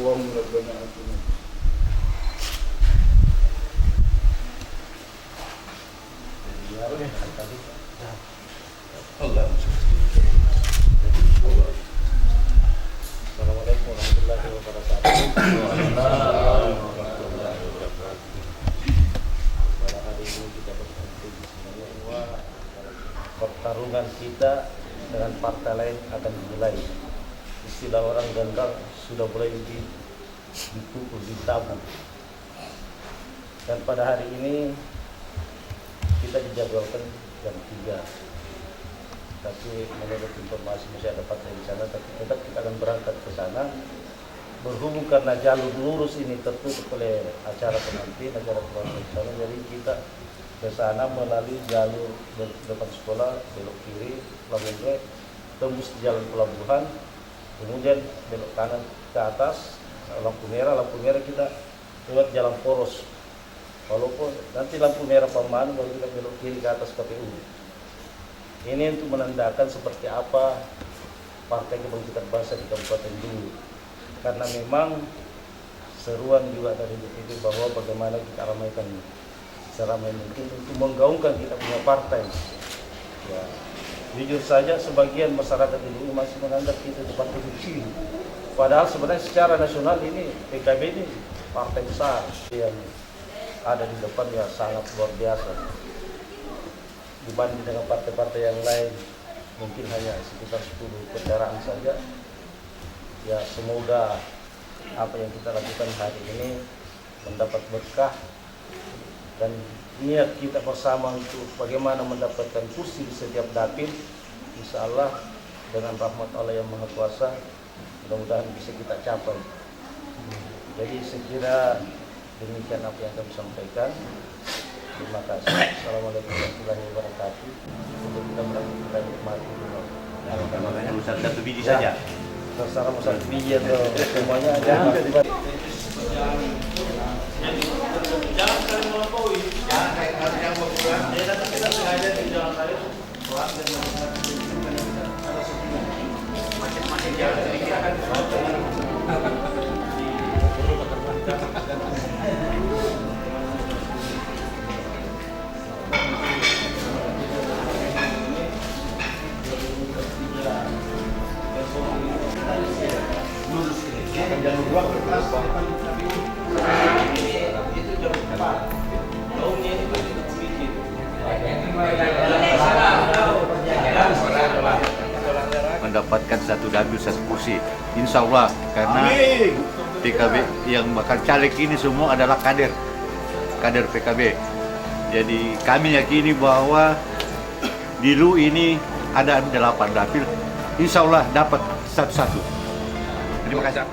uang Rabbana atina. Allah. Assalamualaikum warahmatullahi wabarakatuh. Pada hari ini kita bertemu semua. Pertarungan kita dengan partai lain akan dimulai. Istilah orang gendang sudah mulai dipukul, ditabung. Dan pada hari ini kita dijadwalkan jam 3. Tapi menurut informasi saya dapat dari sana, tapi tetap kita akan berangkat ke sana. Berhubung karena jalur lurus ini tertutup oleh acara pengantin, acara pengantin sana, jadi kita ke sana melalui jalur depan sekolah, belok kiri, lalu tembus di jalan pelabuhan, kemudian belok kanan ke atas, lampu merah kita lewat jalan poros. Walaupun nanti lampu merah Pamanu baru kita belok kiri ke atas KPU. Ini untuk menandakan seperti apa Partai Kebangkitan Bangsa di Kabupaten dulu. Karena memang seruan juga dari DPD bahwa bagaimana kita ramaikan seramai mungkin untuk menggaungkan kita punya partai. Ya, jujur saja sebagian masyarakat ini masih menganggap kita itu partai kecil. Padahal sebenarnya secara nasional ini PKB ini partai besar yang ada di depan ya sangat luar biasa. Dibanding dengan partai-partai yang lain mungkin hanya sekitar 10 kendaraan saja. Ya semoga apa yang kita lakukan hari ini mendapat berkah dan niat kita bersama untuk bagaimana mendapatkan kursi di setiap dapil. Insya Allah dengan rahmat Allah yang Maha Kuasa mudah-mudahan bisa kita capai. Jadi saya kira demikian apa yang kami sampaikan. Terima kasih. Assalamualaikum warahmatullahi wabarakatuh. Untuk kita berangkat nikmati dulu. Makanya Ustaz satu biji saja. Terserah mau satu biji atau semuanya aja. Jangan kalian melampaui. Jangan kayak kalian mau pulang. Dia datang kita sengaja di jalan kalian pulang dan ada sebuah macam-macam jalan sedikit akan jalur 2 kertas itu jalur 4 daunnya ini begitu sedikit Mendapatkan satu dapil satu kursi insya Allah, karena PKB yang bakal caleg ini semua adalah kader PKB. Jadi kami yakini bahwa di LU ini ada 8 dapil, insya Allah dapat satu-satu. Terima kasih.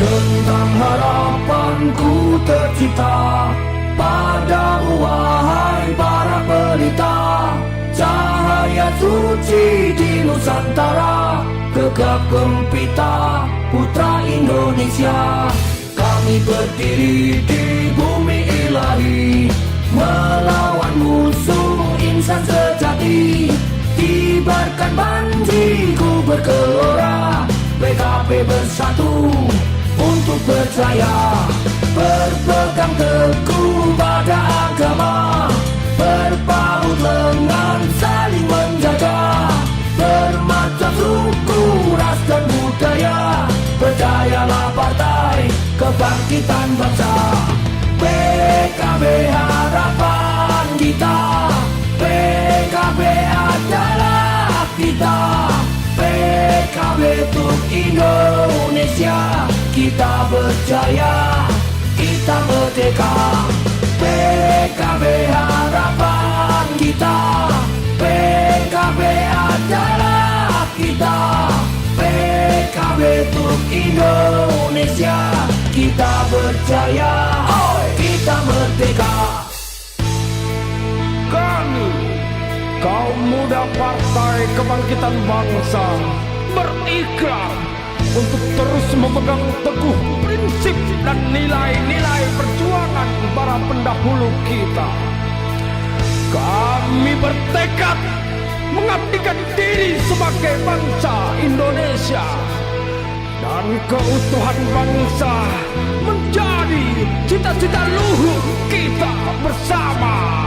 Rentang harapanku tercipta padamu wahai para pelita, cahaya suci di Nusantara, gegap gempita putra Indonesia. Kami berdiri di bumi ilahi, melawan musuh insan sejati, kibarkan banjiku bergelora, PKB bersatu untuk percaya, berpegang teguh pada agama, berpaut lengan saling menjaga, bermacam suku, ras dan budaya, percayalah Partai Kebangkitan Bangsa. PKB harapan kita, PKB adalah kita. Indonesia, kita berjaya, kita merdeka. PKB harapan kita, PKB adalah kita. PKB untuk Indonesia, kita berjaya, kita merdeka. Kami, kaum muda Partai Kebangkitan Bangsa, berikrar untuk terus memegang teguh prinsip dan nilai-nilai perjuangan para pendahulu kita. Kami bertekad mengabdikan diri sebagai bangsa Indonesia, dan keutuhan bangsa menjadi cita-cita luhur kita bersama.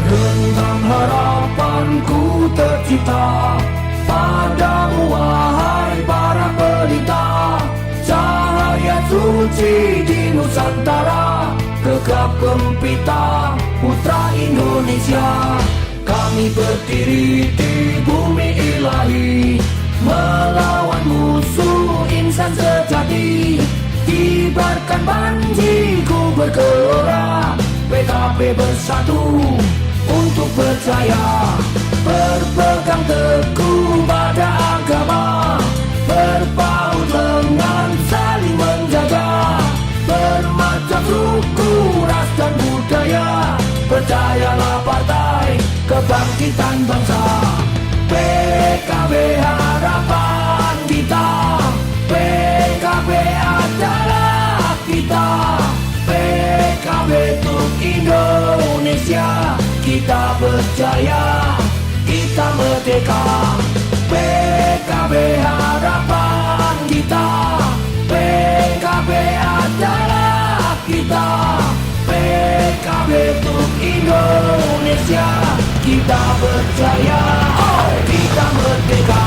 Rentang harapanku tercipta padamu, wahai para pelita. Cahaya suci di Nusantara, gegap gempita putra Indonesia. Kami berdiri di bumi ilahi, melawan musuh insan sejati. Kibarkan banjiku bergelora, PKB bersatu untuk berjaya. Berpegang teguh pada agama, berpaut lengan saling menjaga. Bermacam suku, ras dan budaya, percayalah Partai Kebangkitan Bangsa. PKB harapan kita, PKB adalah kita. PKB untuk Indonesia, kita berjaya, kita merdeka. PKB harapan kita, PKB adalah kita. PKB untuk Indonesia, kita berjaya, kita merdeka.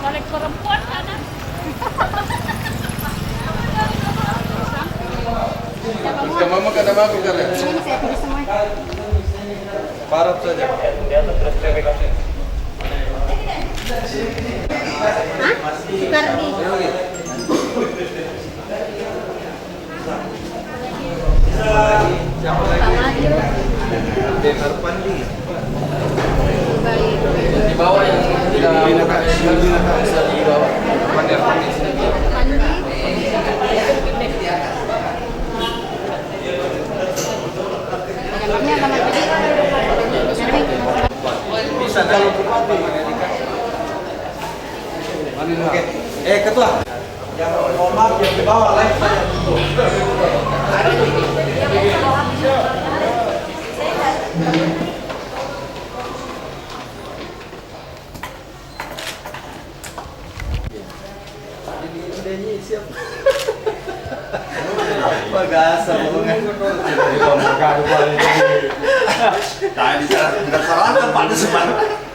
Balik perempuan sana. Mama kata bagus kan? Ini saya tulis semua. Parap saja. Hah? Sukardi. Siapa lagi? Pak Maju. Dengar Pandi. Baik. Di bawah yang tidak bisa di bawah. Pandi. Pandi. Gambarnya sama jadi. Bisa kalau bupati. Oke. Ketua. Yang mohon maaf yang di bawah lain saya tutup. Ini siap. Bagasa banget. Tadi tidak salah pada semangat.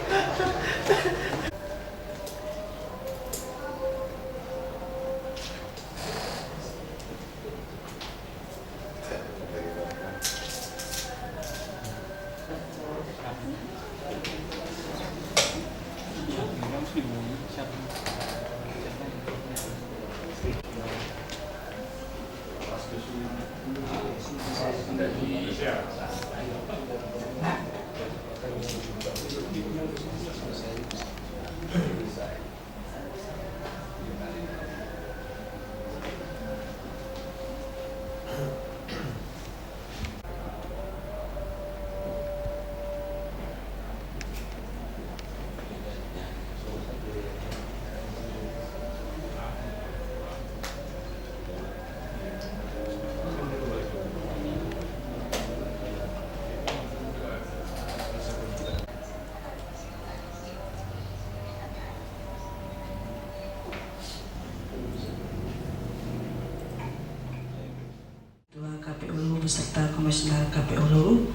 beserta Komisioner KPU Luwu,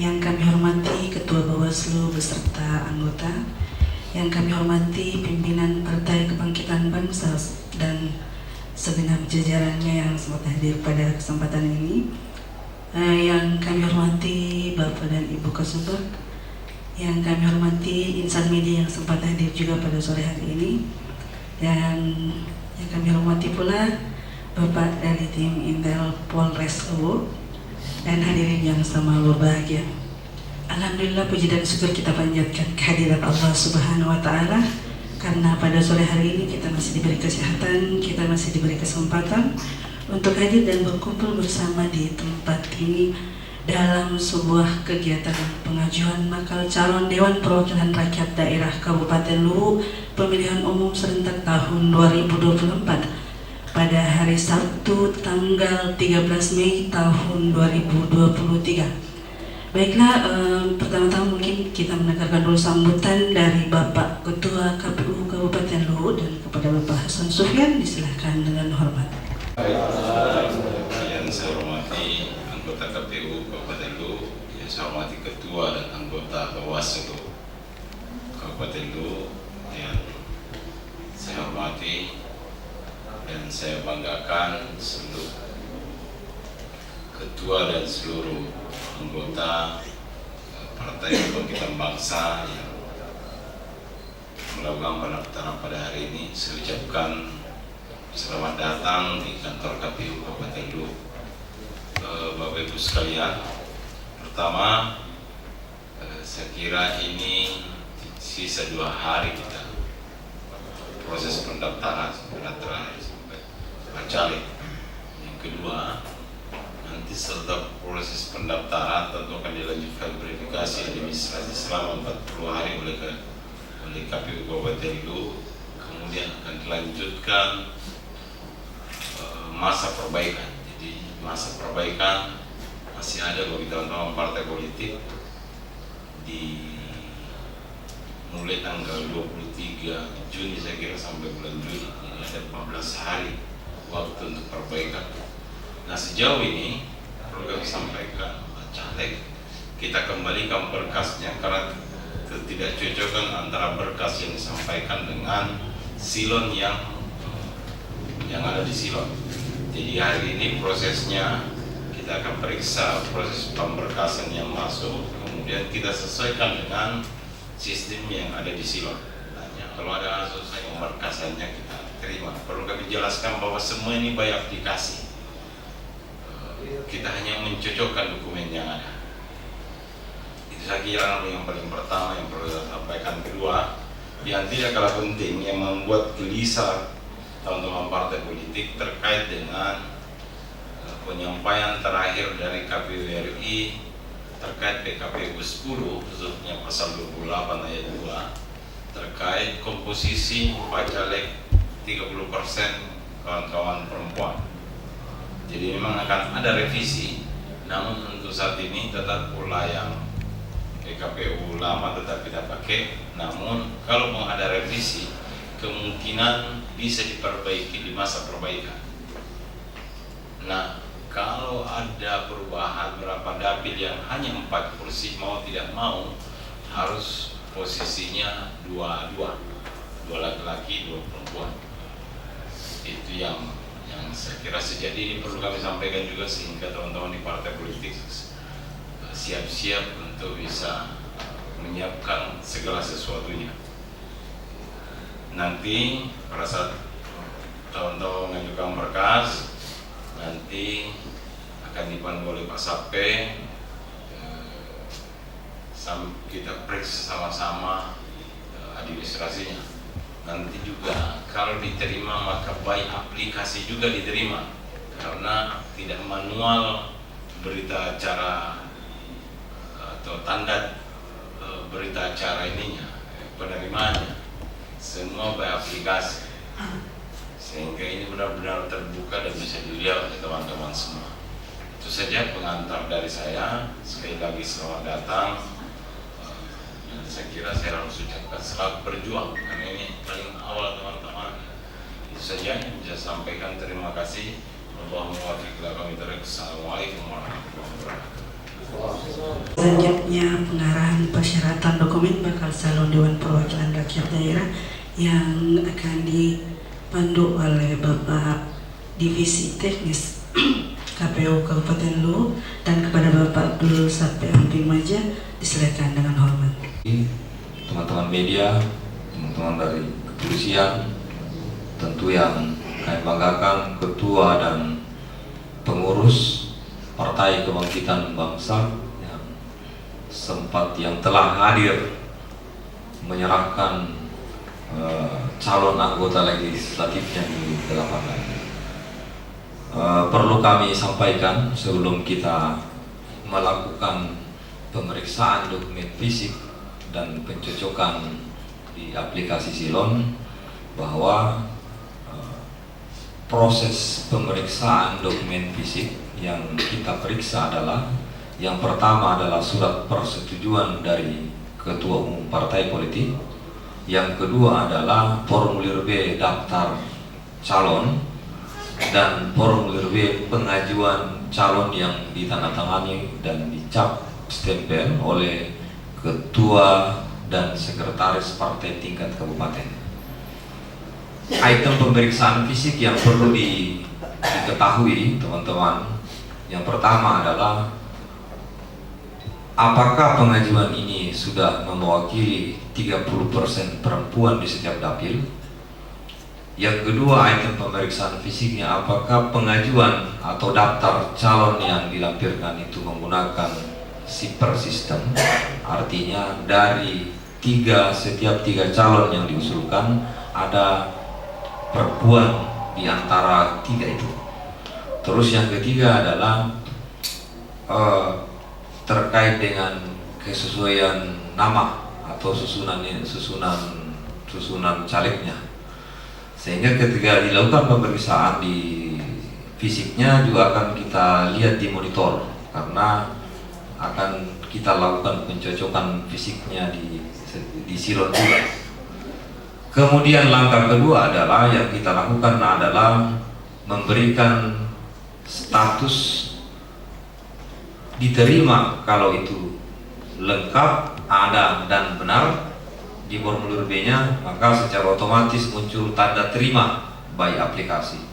yang kami hormati Ketua Bawaslu beserta anggota, yang kami hormati pimpinan Partai Kebangkitan Bangsa dan segenap jajarannya yang sempat hadir pada kesempatan ini, yang kami hormati Bapak dan Ibu Kasubag, yang kami hormati insan media yang sempat hadir juga pada sore hari ini, dan yang kami hormati pula Bapak dari tim Intel Polres Luwu dan hadirin yang sama berbahagia. Alhamdulillah, puji dan syukur kita panjatkan kehadirat Allah Subhanahu wa Ta'ala, karena pada sore hari ini kita masih diberi kesehatan, kita masih diberi kesempatan untuk hadir dan berkumpul bersama di tempat ini dalam sebuah kegiatan pengajuan bakal calon Dewan Perwakilan Rakyat Daerah Kabupaten Luwu pemilihan umum serentak tahun 2024 pada hari Sabtu tanggal 13 Mei tahun 2023. Baiklah, pertama-tama mungkin kita mendengarkan dulu sambutan dari Bapak Ketua KPU Kabupaten Luwu, dan kepada Bapak Hasan Sufyan disilahkan dengan hormat. Yang saya hormati anggota KPU Kabupaten Luwu, yang saya hormati Ketua dan anggota Bawaslu Kabupaten Luwu, yang saya hormati dan saya banggakan seluruh ketua dan seluruh anggota Partai Kebangkitan Bangsa yang melakukan pendaftaran pada hari ini. Saya ucapkan selamat datang di kantor KPU Kabupaten Luwu. Bapak Ibu sekalian, pertama saya kira ini sisa 2 hari kita proses pendaftaran terakhir caleg. Yang kedua, nanti setelah proses pendaftaran tentu akan dilanjutkan verifikasi administrasi selama 40 hari oleh KPU Kabupaten Luwu. Kemudian akan dilanjutkan masa perbaikan. Jadi masa perbaikan masih ada bagi teman-teman partai politik di mulai tanggal 23 Juni saya kira sampai bulan Juni. Jadi ada 14 hari waktu untuk perbaikan. Nah, sejauh ini perlu kami sampaikan, caleg kita kembalikan berkasnya karena ketidakcocokan antara berkas yang disampaikan dengan silon yang ada di silon. Jadi hari ini prosesnya kita akan periksa proses pemberkasan yang masuk, kemudian kita sesuaikan dengan sistem yang ada di silon. Kalau ada selesai pemberkasannya kita terima. Perlu kami jelaskan bahwa semua ini by aplikasi. Kita hanya mencocokkan dokumen yang ada. Itu saya kira yang paling pertama yang perlu saya sampaikan. Kedua, yang tidak kalah penting yang membuat gelisah teman-teman partai politik terkait dengan penyampaian terakhir dari KPU RI terkait PKPU 10, khususnya pasal 28 ayat 2 terkait komposisi caleg 30% kawan-kawan perempuan. Jadi memang akan ada revisi, namun untuk saat ini tetap pola yang PKPU lama tetap kita pakai. Namun kalau mau ada revisi, kemungkinan bisa diperbaiki di masa perbaikan. Nah, kalau ada perubahan berapa dapil yang hanya 4 kursi, mau tidak mau harus posisinya 2 laki-laki 2 perempuan. Itu yang saya kira sejadi ini perlu kami sampaikan juga, sehingga teman-teman di partai politik siap-siap untuk bisa menyiapkan segala sesuatunya. Nanti pada saat teman-teman mengajukan berkas, nanti akan dipandu oleh Pak Sape. Kita periksa sama-sama administrasinya. Nanti juga kalau diterima maka by aplikasi juga diterima, karena tidak manual berita acara atau tanda berita acara ininya, penerimaannya semua by aplikasi, sehingga ini benar-benar terbuka dan bisa dilihat oleh teman-teman semua. Itu saja pengantar dari saya. Sekali lagi selamat datang. Saya kira saya harus ucapkan selamat berjuang, karena ini paling awal teman-teman. Itu saja yang bisa sampaikan. Terima kasih. Assalamualaikum warahmatullahi wabarakatuh. Selanjutnya pengarahan persyaratan dokumen bakal calon Dewan Perwakilan Rakyat Daerah yang akan dipandu oleh Bapak Divisi Teknis KPU Kabupaten Luwu, dan kepada Bapak Abdul Sape Amping Maja disilakan dengan hormat. Teman-teman media, teman-teman dari kepolisian, tentu yang kami banggakan ketua dan pengurus Partai Kebangkitan Bangsa yang telah hadir menyerahkan calon anggota legislatifnya di delapan lain. Perlu kami sampaikan sebelum kita melakukan pemeriksaan dokumen fisik dan pencocokan di aplikasi Silon bahwa proses pemeriksaan dokumen fisik yang kita periksa adalah yang pertama adalah surat persetujuan dari Ketua Umum Partai Politik, yang kedua adalah formulir B daftar calon, dan formulir B pengajuan calon yang ditandatangani dan dicap stempel oleh ketua dan sekretaris partai tingkat kabupaten. Item pemeriksaan fisik yang perlu diketahui teman-teman, yang pertama adalah apakah pengajuan ini sudah mewakili 30% perempuan di setiap dapil. Yang kedua, item pemeriksaan fisiknya, apakah pengajuan atau daftar calon yang dilampirkan itu menggunakan shipper system, artinya dari setiap tiga calon yang diusulkan ada perempuan di antara tiga itu. Terus yang ketiga adalah terkait dengan kesesuaian nama atau susunan calegnya, sehingga ketika dilakukan pemeriksaan di fisiknya juga akan kita lihat di monitor, karena akan kita lakukan pencocokan fisiknya di Silon juga. Kemudian langkah kedua adalah yang kita lakukan adalah memberikan status diterima kalau itu lengkap, ada dan benar di formulir B-nya, maka secara otomatis muncul tanda terima by aplikasi.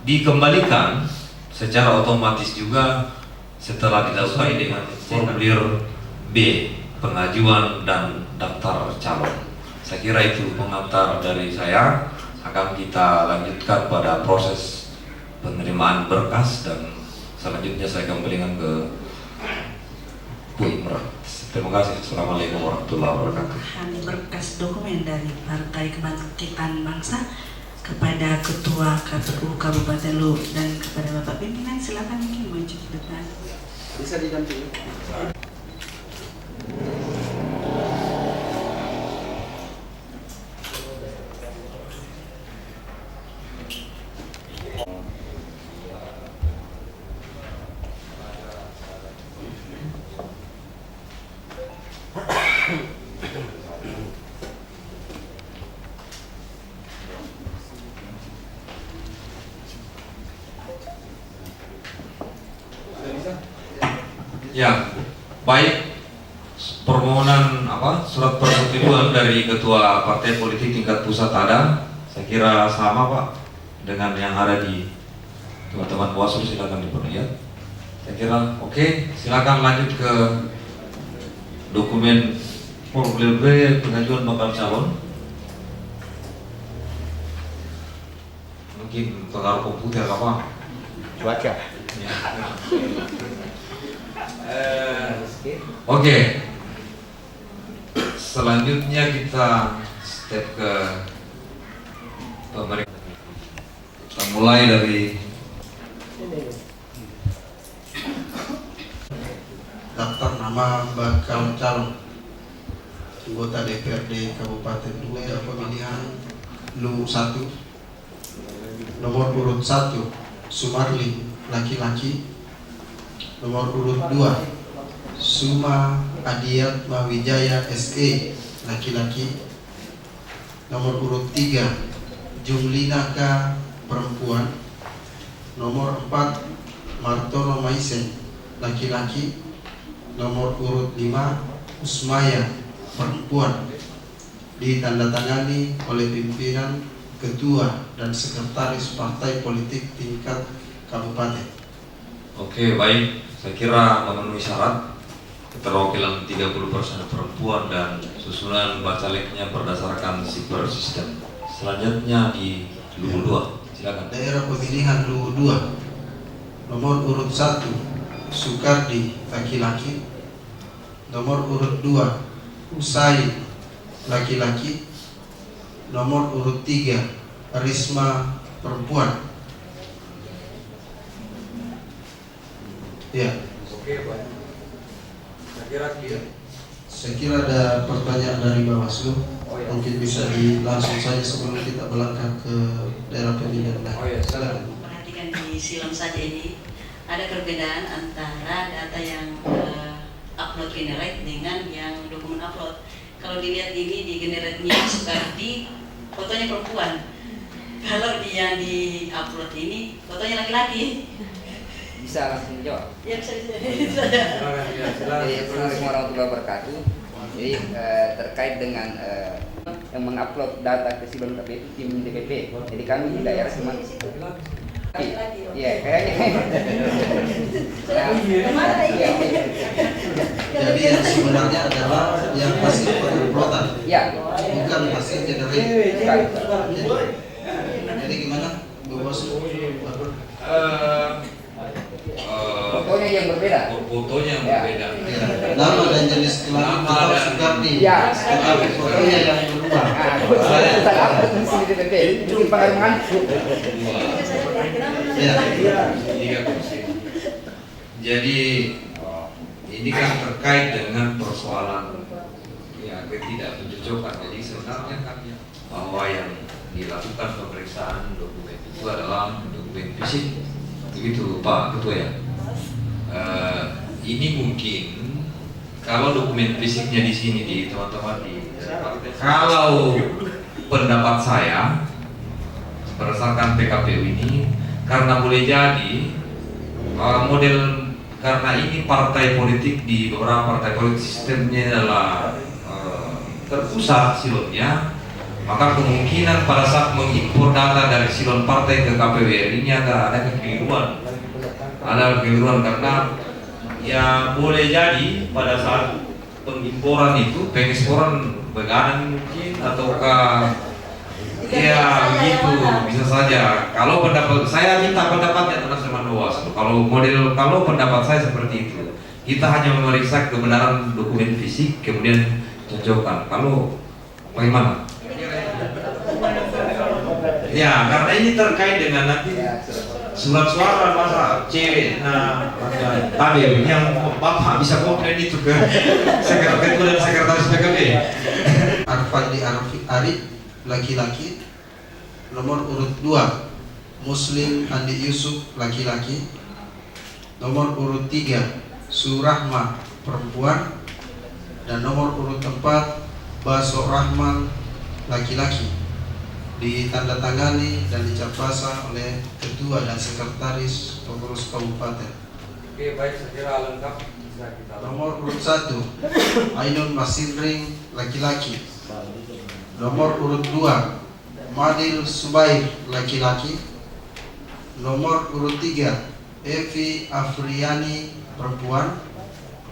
Dikembalikan secara otomatis juga setelah dilakukan dengan formulir B pengajuan dan daftar calon. Saya kira itu pengantar dari saya. Akan kita lanjutkan pada proses penerimaan berkas, dan selanjutnya saya kembalikan ke Bu Imran. Terima kasih. Assalamualaikum warahmatullahi wabarakatuh. Berkas dokumen dari Partai Kebangkitan Bangsa kepada Ketua KPU Kabupaten Luwu dan kepada Bapak Pimpinan, silakan mungkin maju ke depan. Bisa didampingi. Ya, baik. Permohonan surat persetujuan dari Ketua Partai Politik tingkat pusat ada. Saya kira sama Pak dengan yang ada di teman-teman Bawaslu, silakan diperlihat. Saya kira oke. Silakan lanjut ke dokumen formulir B pengajuan bakal calon. Mungkin pengaruh komputer apa? Cuaca. Ya. Oke. Selanjutnya kita step ke pemeriksaan. Kita mulai dari daftar nama bakal calon anggota DPRD Kabupaten Luwu pemilihan Luwu 1. Nomor urut 1 Sumarli laki-laki. Nomor urut 2 Suma Adiat Mawijaya SE laki-laki. Nomor urut 3 Jumlinaka perempuan. Nomor 4 Martono Maisen laki-laki. Nomor urut 5 Usmaya perempuan. Ditandatangani oleh pimpinan, ketua, dan sekretaris partai politik tingkat kabupaten. Oke, baik. Saya kira memenuhi syarat keterwakilan 30% perempuan dan susunan bacaleknya berdasarkan super sistem. Selanjutnya di Luwu 2. Silakan. Daerah pemilihan Luwu 2. Nomor urut 1 Sukardi laki-laki. Nomor urut 2 Usai laki-laki. Nomor urut 3 Risma perempuan. Ya. Oke, Pak. Saya kira ada pertanyaan dari Bawaslu. Mungkin bisa langsung saja sebelum kita melangkah ke daerah pemilihan lain. Silakan. Perhatikan di silom saja ini ada perbedaan antara data yang upload generate dengan yang dokumen upload. Kalau dilihat ini di generate-nya Sukardi, fotonya perempuan. Kalau yang di upload ini fotonya laki-laki. Bisa langsung jawab? Ya bisa. Jadi Assalamualaikum warahmatullahi wabarakatuh. Jadi terkait dengan yang mengupload data ke Silon KPU tim DPP. Jadi kami di daerah memang iya kayaknya. Jadi yang sebenarnya adalah yang hasil penguploadan, bukan hasil generate. Jadi gimana, Bu Bawaslu? Fotonya yang berbeda. Fotonya yang berbeda. Nama dan jenis kelamin tetap Sukardi. Tetapi fotonya yang berubah. Mungkin pengaruh mengantuk. Jadi ini kan terkait dengan persoalan ketidakcocokan. Jadi sebenarnya kan bahwa yang dilakukan pemeriksaan dokumen itu adalah dokumen fisik. Begitu Pak Ketua ya. Ini mungkin kalau dokumen fisiknya di sini di teman-teman di partai. Kalau pendapat saya berdasarkan PKPU ini, karena boleh jadi model, karena ini partai politik di beberapa partai politik sistemnya adalah terpusat silonnya, maka kemungkinan pada saat mengimpor data dari silon partai ke KPU ini ada kekeliruan. Ada kekeliruan karena ya boleh jadi pada saat pengimporan itu pengeksporan beganan mungkin ataukah ya begitu, bisa saja. Kalau pendapat saya minta pendapatnya teman-teman Bawaslu. Kalau pendapat saya seperti itu, kita hanya memeriksa kebenaran dokumen fisik kemudian cocokkan. Kalau bagaimana? Ya, karena ini terkait dengan nanti surat suara masa cewek, tabel yang bapak bisa komplain itu ke sekretaris dan sekretaris PKB. Arfandi Arif laki-laki. Nomor urut 2 Muslim Andi Yusuf laki-laki. Nomor urut 3 Surahma perempuan. Dan nomor urut 4 Baso Rahman laki-laki. Ditandatangani dan dicap basah oleh ketua dan sekretaris pengurus kabupaten. Oke, baik, saya kira lengkap. Nomor urut 1 Ainun Masindring laki-laki. Nomor urut 2 Madil Subair laki-laki. Nomor urut 3 Evi Afriani perempuan.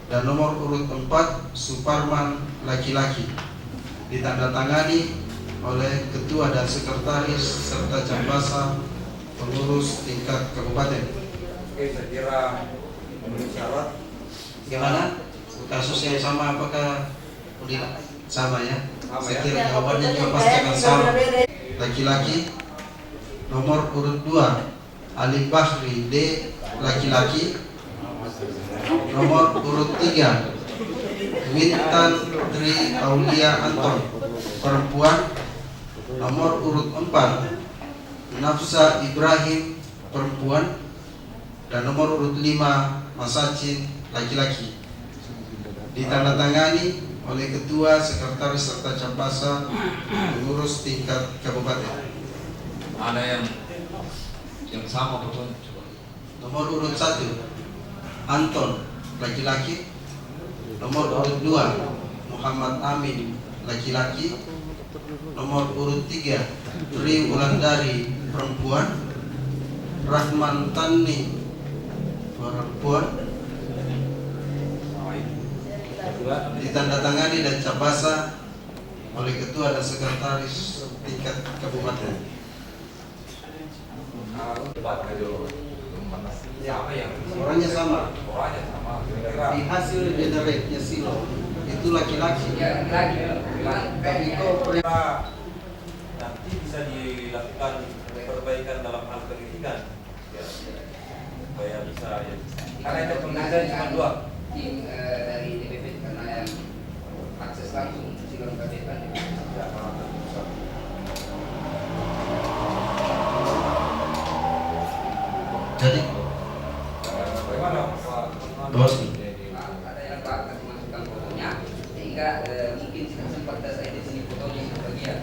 Dan nomor urut 4 Suparman laki-laki. Ditandatangani oleh ketua dan sekretaris serta jambasa pengurus tingkat kabupaten. Oke, saya kira memenuhi syarat. Gimana? Kasus yang sama apakah udah sama ya? Saya kira jawabannya juga pasti akan sama. Laki-laki. Nomor urut 2 Ali Bahri D laki-laki. Nomor urut 3 Wintan Tri Aulia Anton perempuan. Nomor urut 4 Nafsa Ibrahim perempuan. Dan nomor urut 5 Masacin laki-laki. Ditandatangani oleh ketua, sekretaris serta jambasa pengurus tingkat kabupaten. Ada yang sama betul. Coba. Nomor urut 1 Anton, laki-laki. Nomor urut 2 Muhammad Amin, laki-laki. Nomor urut 3 Tri Wulandari, perempuan. Rahman Tani, perempuan. Ditandatangani dan cap basah oleh ketua dan sekretaris tingkat kabupaten. Orangnya sama. Di hasil generate-nya Silo itu laki-laki. Tapi kok nanti bisa dilakukan perbaikan dalam hal pendidikan supaya bisa ya. Karena itu pengajaran cuma 2 tim dari DPP karena yang akses langsung Silon KPP kan. Jadi bagaimana bos ada yang bakal dimasukkan fotonya sehingga mungkin tidak sempat saya di sini fotonya yang bagian.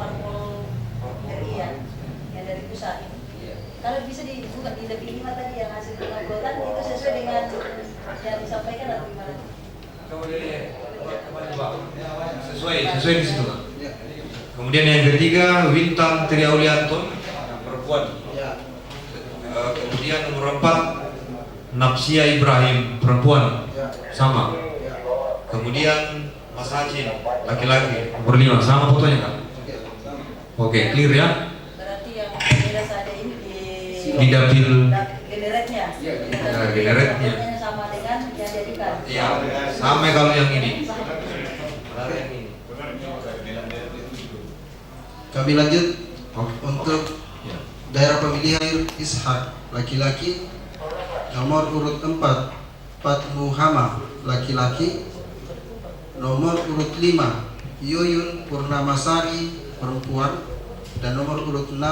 Parpol RI ya, yang dari pusat. Kalau bisa dibuka di lebih 5 tadi yang hasil penganggotan itu sesuai dengan yang disampaikan atau gimana? Sesuai di situ, Kak. Kemudian yang ketiga Wintan Triaulianto, perempuan. Kemudian nomor 4 Napsia Ibrahim, perempuan, sama. Kemudian Mas Hacin, laki-laki, nomor 5, sama fotonya, Kak. Oke, clear ya? Berarti yang beda saja ini Di dapil generatnya. generatnya. Sama dengan yang jadikan. Iya, sama kalau yang ini. Kami lanjut untuk daerah pemilihan Ishak, laki-laki. Nomor urut 4 Fatmu Hama, laki-laki. Nomor urut 5 Yuyun Purnamasari, perempuan. Dan nomor urut 6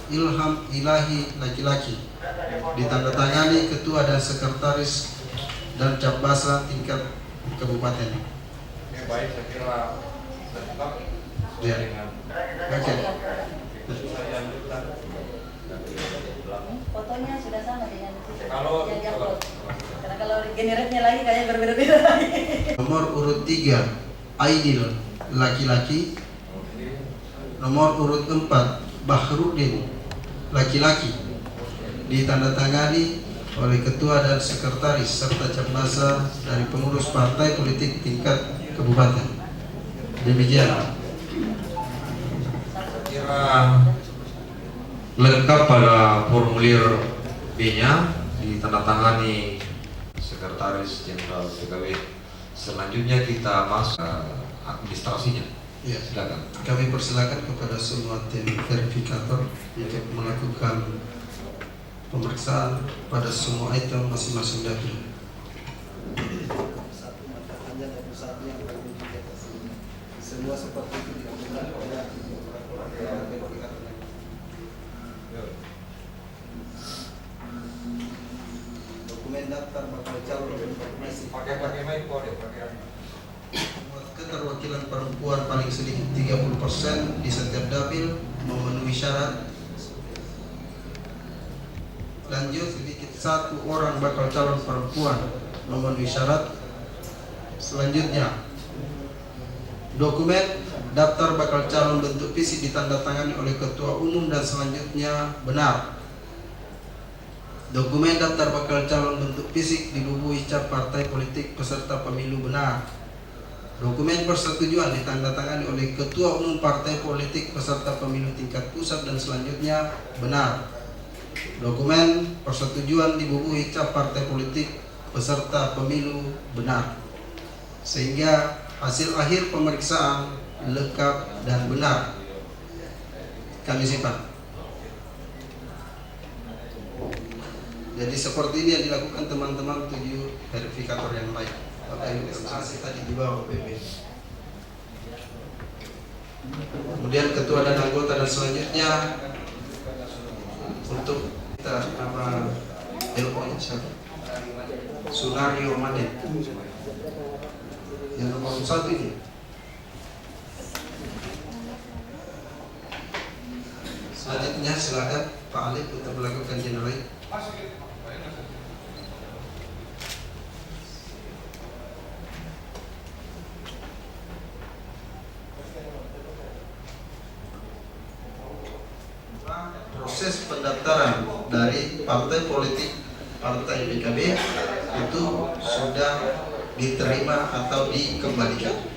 Ilham Ilahi, laki-laki. Ditandatangani ketua dan sekretaris dan cap basah tingkat kabupaten. baik, saya kira lengkap Ya. dengan Oke. Fotonya sudah sama dengan Kalau yang diupload. Karena kalau generatnya lagi kayaknya berbeda-beda lagi. Nomor urut 3 Aidil, laki-laki. Nomor urut 4 Bahrudin, laki-laki. Ditandatangani oleh ketua dan sekretaris serta cap basah dari pengurus partai politik tingkat kabupaten. Demikian. Kira lengkap pada formulir B-nya, ditandatangani sekretaris jenderal PKB. Selanjutnya kita masuk ke administrasinya. Ya, silakan. kami persilakan kepada semua tim verifikator untuk melakukan pemeriksaan pada semua item masing-masing dapil. Semua seperti itu dilakukan oleh dokumen daftar bakal calon informasi pakai main kode pakai keterwakilan perempuan paling sedikit 30% di setiap dapil memenuhi syarat. Lanjut, sedikit 1 orang bakal calon perempuan memenuhi syarat. Selanjutnya, dokumen daftar bakal calon bentuk fisik ditandatangani oleh ketua umum dan selanjutnya benar. Dokumen daftar bakal calon bentuk fisik dibubuhi cap partai politik peserta pemilu benar. Dokumen persetujuan ditandatangani oleh ketua umum partai politik peserta pemilu tingkat pusat dan selanjutnya benar. Dokumen persetujuan dibubuhi cap partai politik peserta pemilu benar. Sehingga hasil akhir pemeriksaan lengkap dan benar. Kami simpan. Jadi seperti ini yang dilakukan teman-teman 7 verifikator yang lain. Bapak Ibu terima kasih tadi di bawah PP. Kemudian ketua dan anggota dan selanjutnya untuk kita nama LO-nya siapa? Sunario Madet. Yang nomor 1 ini. Selanjutnya silakan Pak Alif untuk melakukan generate. Proses pendaftaran dari partai politik Partai PKB itu sudah diterima atau dikembalikan.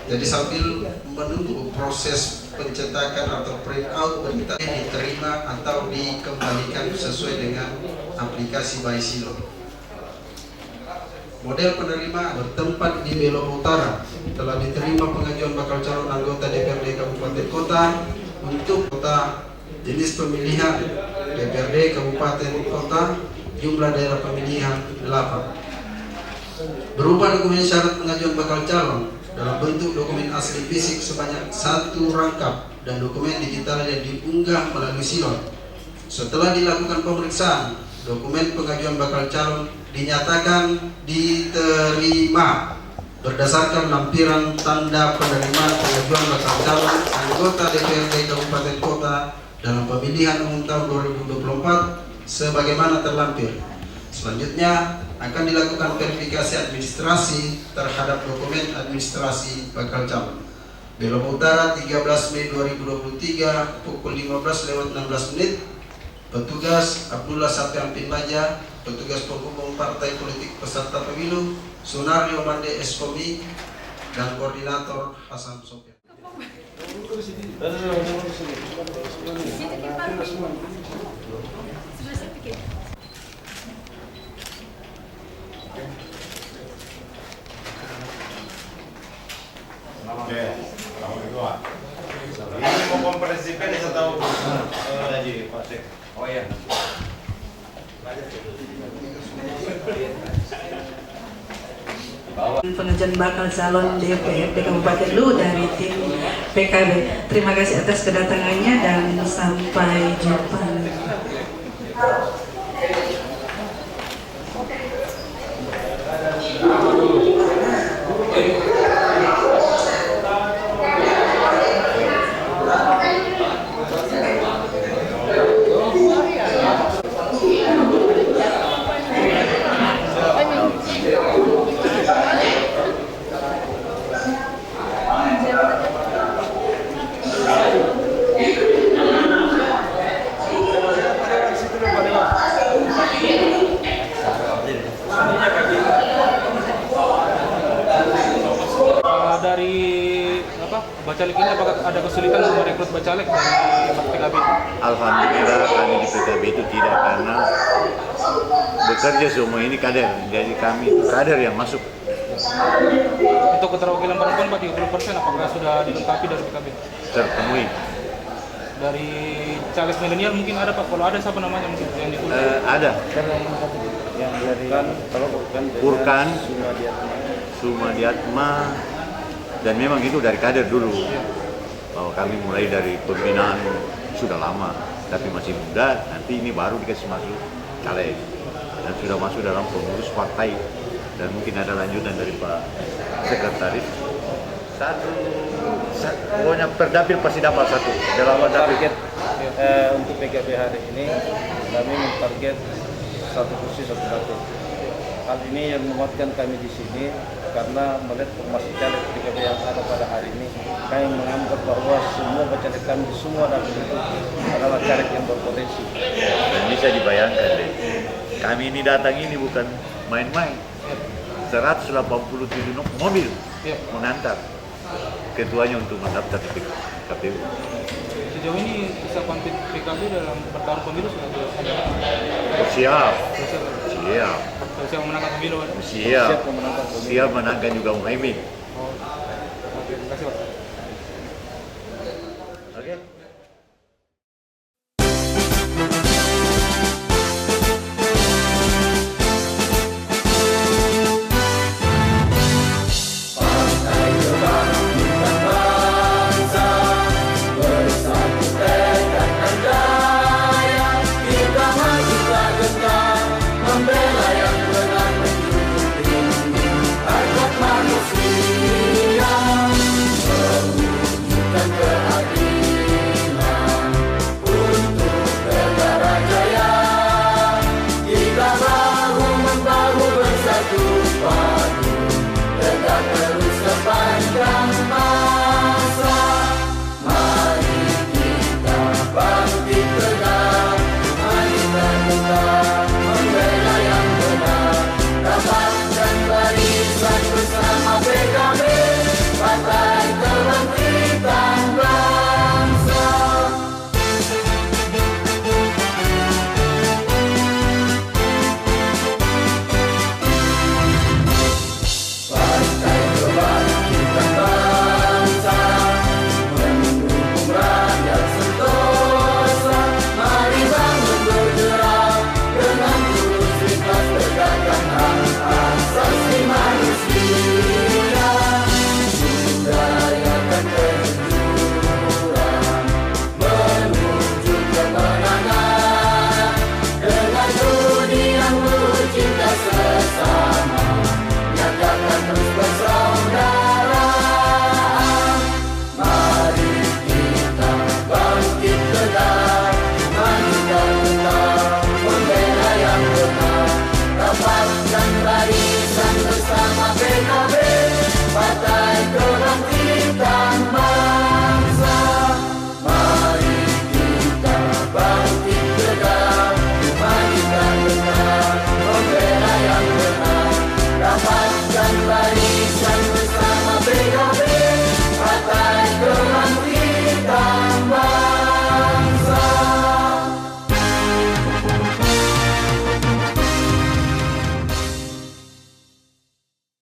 Jadi sambil menunggu proses pencetakan atau print out berita diterima atau dikembalikan sesuai dengan aplikasi Baisilo. Model penerima bertempat di Belok Utara telah diterima pengajuan bakal calon anggota DPRD Kabupaten Kota untuk kota, jenis pemilihan DPRD Kabupaten Kota, jumlah daerah pemilihan 8. Berupa dokumen syarat pengajuan bakal calon dalam bentuk dokumen asli fisik sebanyak 1 rangkap dan dokumen digital yang diunggah melalui silon. Setelah dilakukan pemeriksaan, dokumen pengajuan bakal calon dinyatakan diterima berdasarkan lampiran tanda penerimaan pengajuan bakal calon anggota DPRD Kabupaten Kota dalam pemilihan umum tahun 2024 sebagaimana terlampir. Selanjutnya akan dilakukan verifikasi administrasi terhadap dokumen administrasi bakal calon. Belok Utara 13 Mei 2023 pukul 15:16. Petugas Abdullah Sapian Pimaja, petugas penghubung partai politik peserta pemilu Sunario Mande Eskomi, dan koordinator Hasan Sofian. Oke, ini mau komprehensif pers atau lagi Pak? Oh iya. Pengajuan bakal calon DPRD Kabupaten Lu dari tim PKB. Terima kasih atas kedatangannya dan sampai jumpa. Dari bacalek ini apakah ada kesulitan untuk merekrut bacalek dari PKB? Alhamdulillah kami di PKB itu tidak, karena bekerja semua ini kader, jadi kami kader yang masuk. Untuk keterwakilan perempuan Pak 30%, apakah sudah dilengkapi dari PKB? Terpenuhi. Dari caleg milenial mungkin ada Pak, kalau ada siapa namanya mungkin yang ditulis? Ada. Yang dari Purkan, Sumadiatma, dan memang itu dari kader dulu. Bahwa kami mulai dari pembinaan sudah lama, tapi masih muda, nanti ini baru dikasih masuk caleg. Dan sudah masuk dalam pengurus partai, dan mungkin ada lanjutan dari Pak Sekretaris. Pokoknya perdapil pasti dapat satu. Dalam target untuk PKB hari ini, kami mentarget 1 kursi 1 dapil. Hal ini yang menguatkan kami di sini karena melihat formasi caleg PKB yang ada pada hari ini, kami menganggap bahwa semua caleg kami di semua dapil itu adalah caleg yang berpotensi. Dan bisa dibayangkan deh, kami ini datang ini bukan main-main. 187 mobil mengantar ketuanya untuk mendaftar di KPU. Sejauh ini kesiapan PKB dalam bertarung pemilu sudah ada? Siap. Siap memenangkan pemilu? Siap menangkan juga Muhaimin.